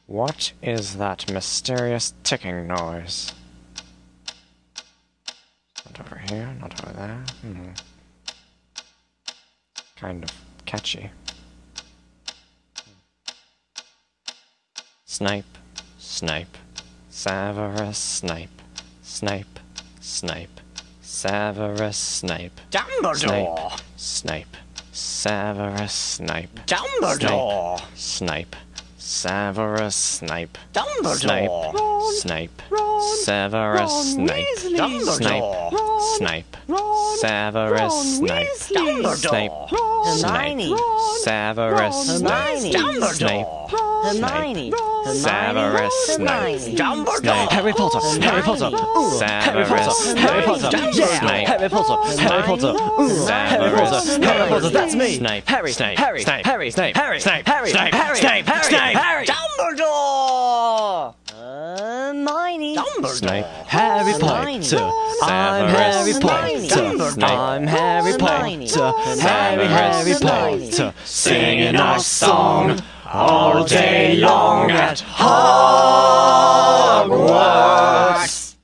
What is that mysterious ticking noise? Not over here, not over there. Kind of catchy. Snipe, Snipe, Severus Snape, Snape, Snape, Severus Snape, Dumbledore! Snape, Severus Snape, Dumbledore! Snape, Severus Snape, Dumbledore! Snape, Ron, Severus Ron Snape, Weasley. Snape, Ron, Snape, Ron, Severus Ron Snape, Weasley. Snape, Ron, Snape, Ron, Severus Ron Snape, Weasley. Snape, Ron, Hermione. Severus Snape, Hermione. Dumbledore! Harry Potter, Harry Potter. Severus Harry Potter. Snape, Yeah. Snape, Harry Potter. Harry Potter. Harry Potter. Harry Potter. That's me. Snape, Harry. Snape, Harry. Snape, Harry. Snape, Harry. Snape, Harry. Snape, Harry. Snape, Harry. Snape. Harry. Dumbledore! Hermione. Snape, Harry Hermione. Potter. I'm Harry Hermione. Potter. I'm Harry Hermione. Potter. Harry Hermione. Potter. singing our song all day long at Hogwarts.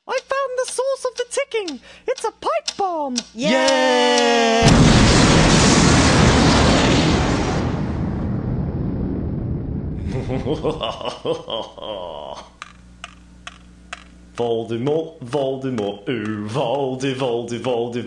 I found the source of the ticking! It's a pipe bomb! Yeah. Voldemort, Voldemort, ooh, Voldemort.